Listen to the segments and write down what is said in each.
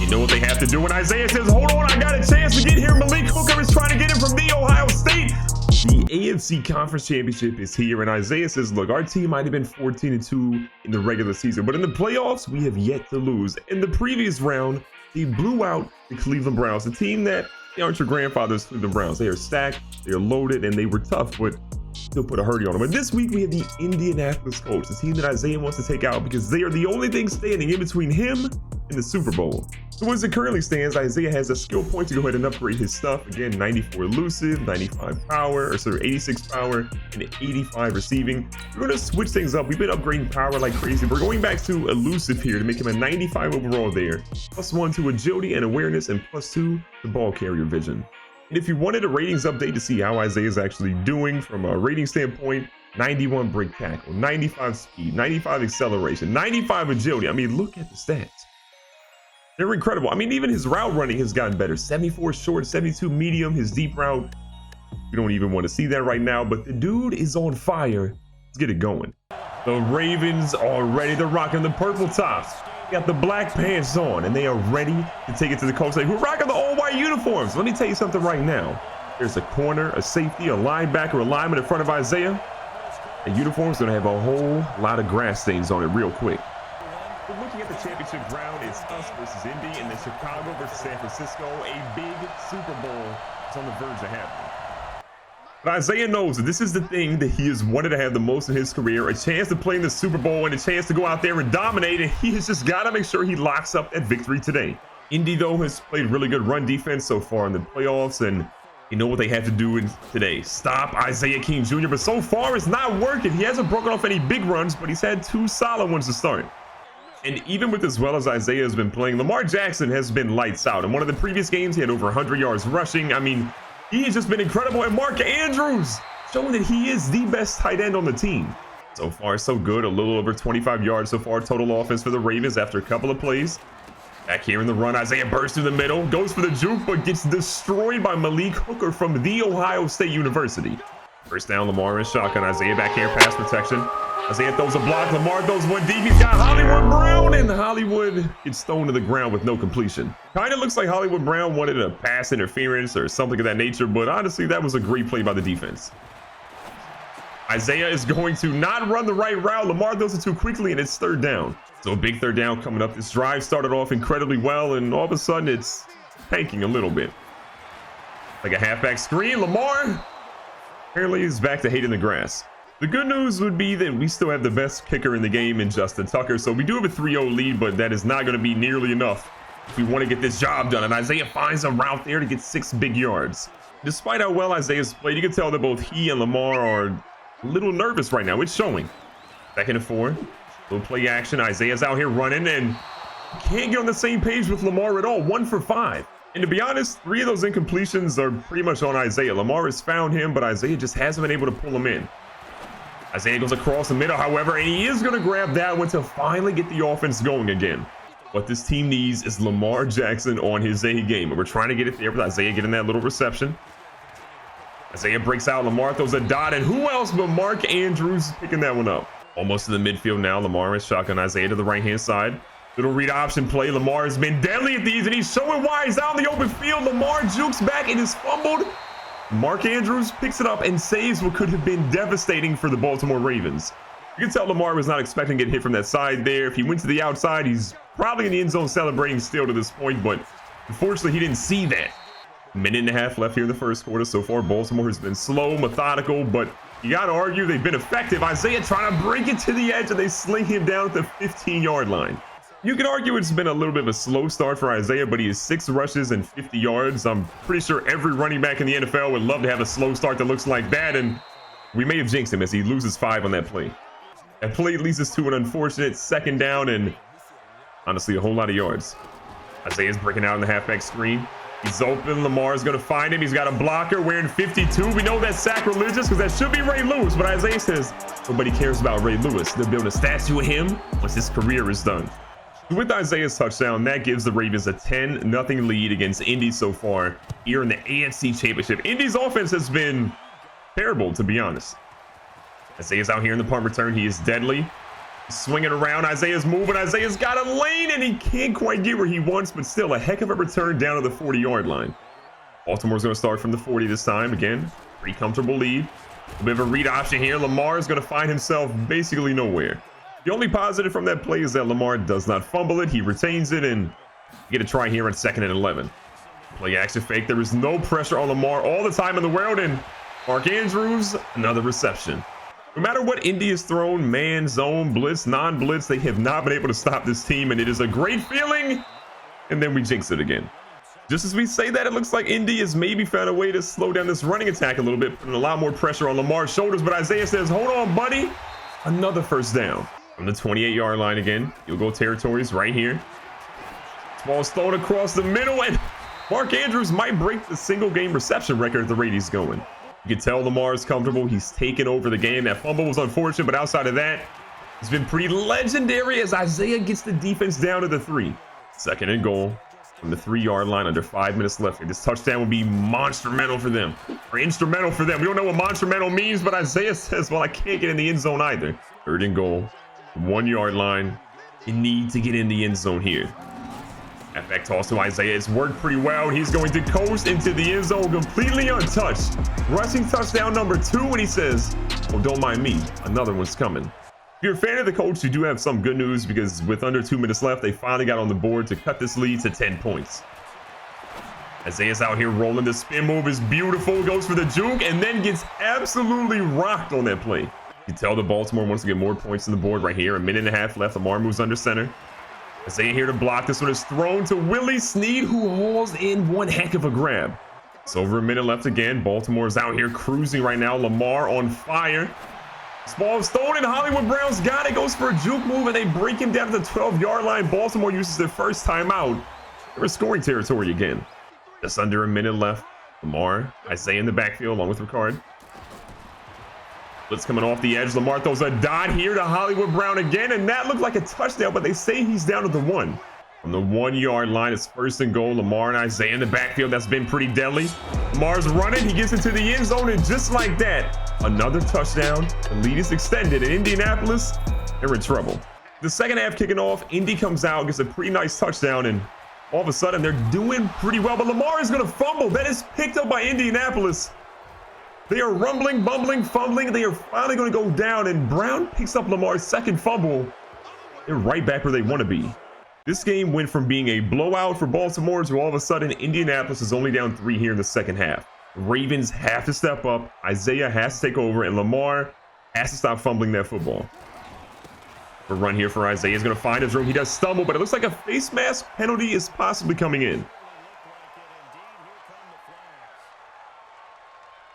You know what they have to do, and Isaiah says, hold on, I got a chance to get here. Malik Hooker is trying to get him from the Ohio State. The AFC Conference Championship is here, and Isaiah says, look, our team might have been 14-2 in the regular season, but in the playoffs, we have yet to lose. In the previous round, they blew out the Cleveland Browns, the team that they aren't your grandfather's Cleveland Browns. They are stacked, they are loaded, and they were tough, but still put a hurry on them. And this week, we have the Indianapolis Colts, the team that Isaiah wants to take out because they are the only thing standing in between him and the Super Bowl. So as it currently stands, Isaiah has a skill point to go ahead and upgrade his stuff. Again, 94 elusive, 95 power, or sorry, 86 power, and 85 receiving. We're going to switch things up. We've been upgrading power like crazy. We're going back to elusive here to make him a 95 overall there. +1 to agility and awareness, and +2 to ball carrier vision. And if you wanted a ratings update to see how Isaiah is actually doing from a rating standpoint, 91 break tackle, 95 speed, 95 acceleration, 95 agility. I mean, look at the stats. They're incredible. I mean, even his route running has gotten better. 74 short, 72 medium, his deep route. We don't even want to see that right now, but the dude is on fire. Let's get it going. The Ravens are ready to rock in the purple tops. Got the black pants on, and they are ready to take it to the Colts. Who rocking the all-white uniforms? Let me tell you something right now. There's a corner, a safety, a linebacker, a lineman in front of Isaiah. The uniform's going to have a whole lot of grass stains on it real quick. We're looking at the championship round. It's us versus Indy, and then Chicago versus San Francisco. A big Super Bowl is on the verge of happening. But Isaiah knows that this is the thing that he has wanted to have the most in his career, a chance to play in the Super Bowl and a chance to go out there and dominate, and he has just got to make sure he locks up that victory today. Indy, though, has played really good run defense so far in the playoffs, and you know what they have to do today. Stop Isaiah King Jr., but so far it's not working. He hasn't broken off any big runs, but he's had 2 solid ones to start. And even with as well as Isaiah has been playing, Lamar Jackson has been lights out. In one of the previous games, he had over 100 yards rushing. I mean, he has just been incredible. And Mark Andrews showing that he is the best tight end on the team. So far, so good. A little over 25 yards so far. Total offense for the Ravens after a couple of plays. Back here in the run, Isaiah bursts through the middle, goes for the juke, but gets destroyed by Malik Hooker from the Ohio State University. First down, Lamar in shotgun. Isaiah back here, pass protection. Isaiah throws a block. Lamar throws one deep. He's got Hollywood Brown, and Hollywood gets thrown to the ground with no completion. Kind of looks like Hollywood Brown wanted a pass interference or something of that nature, but honestly, that was a great play by the defense. Isaiah is going to not run the right route. Lamar throws it too quickly, and it's third down. So a big third down coming up. This drive started off incredibly well, and all of a sudden, it's tanking a little bit. Like a halfback screen. Lamar apparently is back to hating the grass. The good news would be that we still have the best kicker in the game in Justin Tucker. So we do have a 3-0 lead, but that is not going to be nearly enough if we want to get this job done. And Isaiah finds a route there to get 6 big yards. Despite how well Isaiah's played, you can tell that both he and Lamar are a little nervous right now. It's showing. Second and 4. Little play action. Isaiah's out here running and can't get on the same page with Lamar at all. 1 for 5. And to be honest, 3 of those incompletions are pretty much on Isaiah. Lamar has found him, but Isaiah just hasn't been able to pull him in. Isaiah goes across the middle, however, and he is going to grab that one to finally get the offense going again. What this team needs is Lamar Jackson on his A game, and we're trying to get it there with Isaiah getting that little reception. Isaiah breaks out, Lamar throws a dot, and who else but Mark Andrews picking that one up? Almost to the midfield now. Lamar is shotgun Isaiah to the right-hand side. Little read option play. Lamar has been deadly at these, and he's showing why he's out in the open field. Lamar jukes back and is fumbled. Mark Andrews picks it up and saves what could have been devastating for the Baltimore Ravens. You can tell Lamar was not expecting to get hit from that side there. If he went to the outside, he's probably in the end zone celebrating still to this point, but unfortunately, he didn't see that. Minute and a half left here in the first quarter. So far, Baltimore has been slow, methodical, but you got to argue they've been effective. Isaiah trying to break it to the edge, and they sling him down at the 15-yard line. You can argue it's been a little bit of a slow start for Isaiah, but he has 6 rushes and 50 yards. I'm pretty sure every running back in the NFL would love to have a slow start that looks like that, and we may have jinxed him as he loses 5 on that play. That play leads us to an unfortunate second down and honestly a whole lot of yards. Isaiah's breaking out in the halfback screen. He's open. Lamar's going to find him. He's got a blocker wearing 52. We know that's sacrilegious because that should be Ray Lewis, but Isaiah says nobody cares about Ray Lewis. They're building a statue of him once his career is done. With Isaiah's touchdown, that gives the Ravens a 10-0 lead against Indy so far here in the AFC Championship. Indy's offense has been terrible, to be honest. Isaiah's out here in the punt return. He is deadly. Swinging around, Isaiah's moving. Isaiah's got a lane, and he can't quite get where he wants, but still a heck of a return down to the 40-yard line. Baltimore's going to start from the 40 this time. Again, pretty comfortable lead. A bit of a read option here. Lamar is going to find himself basically nowhere. The only positive from that play is that Lamar does not fumble it. He retains it, and get a try here on 2nd and 11. Play action fake. There is no pressure on Lamar all the time in the world, and Mark Andrews, another reception. No matter what Indy has thrown, man, zone, blitz, non-blitz, they have not been able to stop this team, and it is a great feeling. And then we jinx it again. Just as we say that, it looks like Indy has maybe found a way to slow down this running attack a little bit, putting a lot more pressure on Lamar's shoulders, but Isaiah says, hold on, buddy. Another first down. From the 28-yard line again. You'll go territories right here. Ball's thrown across the middle, and Mark Andrews might break the single-game reception record at the rate he's going. You can tell Lamar is comfortable. He's taken over the game. That fumble was unfortunate, but outside of that, it's been pretty legendary as Isaiah gets the defense down to the 3. 2nd and goal from the 3-yard line under 5 minutes left. This touchdown will be monstrumental for them, or instrumental for them. We don't know what monstrumental means, but Isaiah says, well, I can't get in the end zone either. 3rd and goal, 1-yard line. You need to get in the end zone here. Halfback toss to Isaiah. It's worked pretty well. He's going to coast into the end zone completely untouched. Rushing touchdown number 2, and he says, oh, don't mind me. Another one's coming. If you're a fan of the Colts, you do have some good news because with under 2 minutes left, they finally got on the board to cut this lead to 10 points. Isaiah's out here rolling. The spin move is beautiful. Goes for the juke and then gets absolutely rocked on that play. You can tell the Baltimore wants to get more points on the board right here. 1.5 minutes left. Lamar moves under center. Isaiah here to block. This one is thrown to Willie Snead, who hauls in one heck of a grab. It's over 1 minute left again. Baltimore's out here cruising right now. Lamar on fire. This ball is thrown, and Hollywood Brown's got it. Goes for a juke move, and they break him down to the 12-yard line. Baltimore uses their first timeout. They're in scoring territory again. Just under 1 minute left. Lamar, Isaiah in the backfield along with Ricard. Blitz coming off the edge. Lamar throws a dot here to Hollywood Brown again, and that looked like a touchdown, but they say he's down to the 1. From the 1-yard line, it's 1st and goal. Lamar and Isaiah in the backfield. That's been pretty deadly. Lamar's running. He gets into the end zone, and just like that, another touchdown. The lead is extended. In Indianapolis, they're in trouble. The second half kicking off, Indy comes out, gets a pretty nice touchdown, and all of a sudden, they're doing pretty well, but Lamar is going to fumble. That is picked up by Indianapolis. They are rumbling, bumbling, fumbling. They are finally going to go down, and Brown picks up Lamar's second fumble. They're right back where they want to be. This game went from being a blowout for Baltimore to all of a sudden Indianapolis is only down 3 here in the second half. The Ravens have to step up. Isaiah has to take over, and Lamar has to stop fumbling that football. A run here for Isaiah. He's going to find his room. He does stumble, but it looks like a face mask penalty is possibly coming in.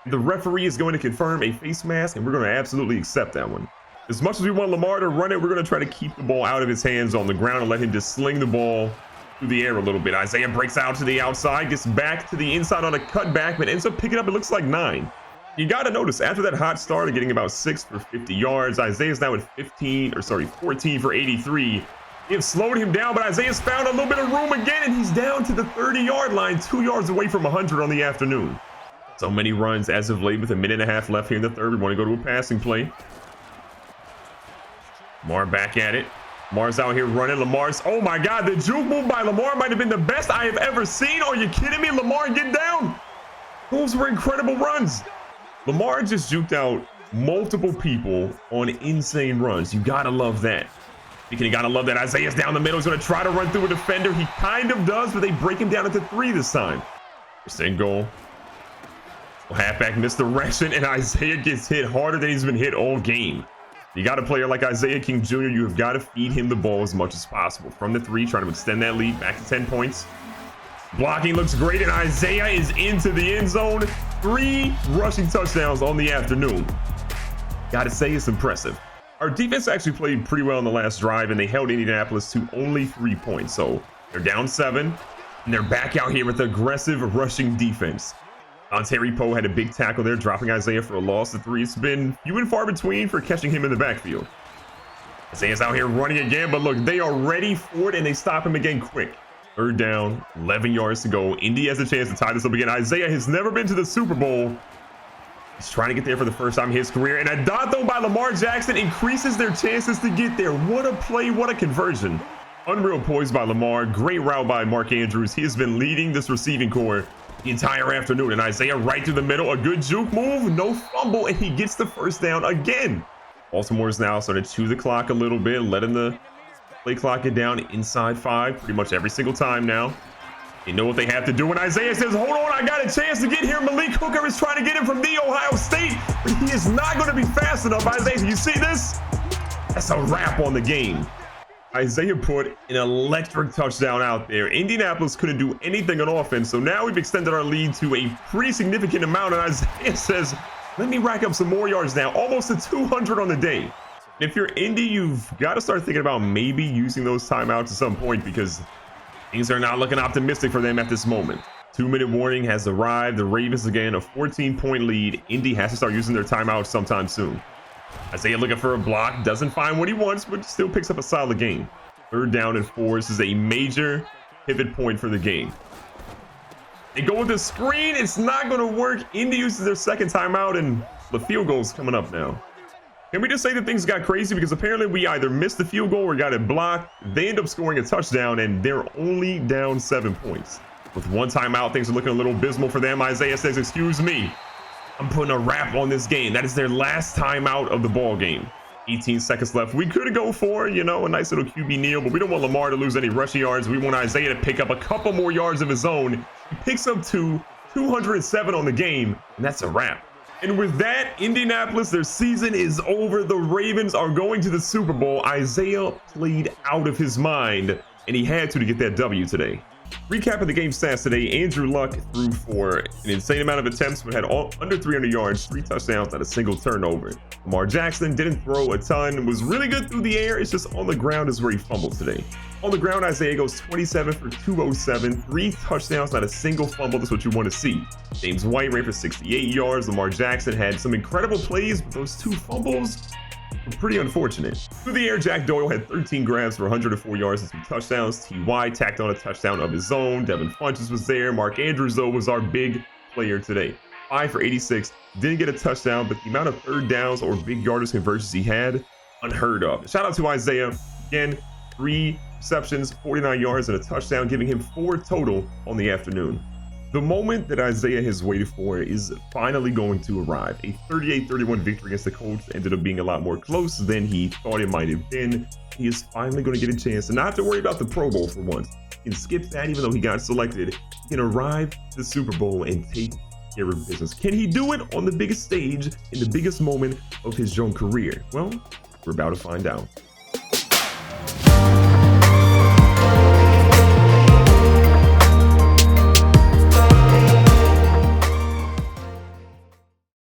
The referee is going to confirm a face mask, and we're going to absolutely accept that one. As much as we want Lamar to run it, we're going to try to keep the ball out of his hands on the ground and let him just sling the ball through the air a little bit. Isaiah breaks out to the outside, gets back to the inside on a cutback, but ends up picking up, it looks like 9. You got to notice, after that hot start of getting about 6 for 50 yards, Isaiah's now at 14 for 83. They have slowed him down, but Isaiah's found a little bit of room again, and he's down to the 30-yard line, 2 yards away from 100 on the afternoon. So many runs as of late with 1.5 minutes left here in the third. We want to go to a passing play. Lamar back at it. Lamar's out here running. Lamar's, oh my God, the juke move by Lamar might have been the best I have ever seen. Are you kidding me? Lamar, get down. Those were incredible runs. Lamar just juked out multiple people on insane runs. You gotta love that. You gotta love that. Isaiah's down the middle. He's gonna try to run through a defender. He kind of does, but they break him down into 3 this time. First and goal. Halfback misdirection, and Isaiah gets hit harder than he's been hit all game. You got a player like Isaiah King Jr., you have got to feed him the ball as much as possible. From the 3, trying to extend that lead back to 10 points. Blocking looks great, and Isaiah is into the end zone. 3 rushing touchdowns on the afternoon. Gotta say, it's impressive. Our defense actually played pretty well in the last drive, and they held Indianapolis to only 3 points. So they're down 7, and they're back out here with aggressive rushing defense. Terry Poe had a big tackle there, dropping Isaiah for a loss of 3. It's been few and far between for catching him in the backfield. Isaiah's out here running again, but look, they are ready for it, and they stop him again quick. 3rd down, 11 yards to go. Indy has a chance to tie this up again. Isaiah has never been to the Super Bowl, He's trying to get there for the first time in his career. And a dot throw by Lamar Jackson increases their chances to get there. What a play. What a conversion. Unreal poise by Lamar. Great route by Mark Andrews. He has been leading this receiving core the entire afternoon. And Isaiah right through the middle. A good juke move. No fumble. And he gets the first down again. Baltimore's now starting to chew the clock a little bit, letting the play clock get down inside 5 pretty much every single time now. They know what they have to do. And Isaiah says, hold on, I got a chance to get here. Malik Hooker is trying to get him from the Ohio State, but he is not going to be fast enough. Isaiah, you see this? That's a wrap on the game. Isaiah put an electric touchdown out there. Indianapolis couldn't do anything on offense, so now we've extended our lead to a pretty significant amount. And Isaiah says, let me rack up some more yards now, almost to 200 on the day. If you're Indy, you've got to start thinking about maybe using those timeouts at some point because things are not looking optimistic for them at this moment. 2-minute warning has arrived. The Ravens again, a 14-point lead. Indy has to start using their timeouts sometime soon. Isaiah looking for a block, doesn't find what he wants, but still picks up a solid gain. 3rd down and 4. This is a major pivot point for the game. They go with the screen. It's not going to work. Indy uses their second timeout, and the field goal's coming up now. Can we just say that things got crazy? Because apparently we either missed the field goal or got it blocked. They end up scoring a touchdown, and they're only down 7 points. With one timeout, things are looking a little abysmal for them. Isaiah says, excuse me, I'm putting a wrap on this game. That is their last timeout of the ball game. 18 seconds left. We could go for, a nice little QB kneel, but we don't want Lamar to lose any rushing yards. We want Isaiah to pick up a couple more yards of his own. He picks up 207 on the game, and that's a wrap. And with that, Indianapolis, their season is over. The Ravens are going to the Super Bowl. Isaiah played out of his mind, and he had to get that W today. Recapping the game stats today, Andrew Luck threw for an insane amount of attempts, but had under 300 yards, 3 touchdowns, not a single turnover. Lamar Jackson didn't throw a ton, was really good through the air. It's just on the ground is where he fumbled today. On the ground, Isaiah goes 27 for 207, 3 touchdowns, not a single fumble. That's what you want to see. James White ran for 68 yards. Lamar Jackson had some incredible plays, but those 2 fumbles were pretty unfortunate. Through the air, Jack Doyle had 13 grabs for 104 yards and 2 touchdowns. T.Y. tacked on a touchdown of his own. Devin Funchess was there. Mark Andrews, though, was our big player today. 5 for 86. Didn't get a touchdown, but the amount of 3rd downs or big yardage conversions he had, unheard of. Shout out to Isaiah. Again, 3 receptions, 49 yards, and a touchdown, giving him 4 total on the afternoon. The moment that Isaiah has waited for is finally going to arrive. A 38-31 victory against the Colts ended up being a lot more close than he thought it might have been. He is finally going to get a chance to not have to worry about the Pro Bowl for once. He can skip that even though he got selected. He can arrive to the Super Bowl and take care of business. Can he do it on the biggest stage in the biggest moment of his young career? Well, we're about to find out.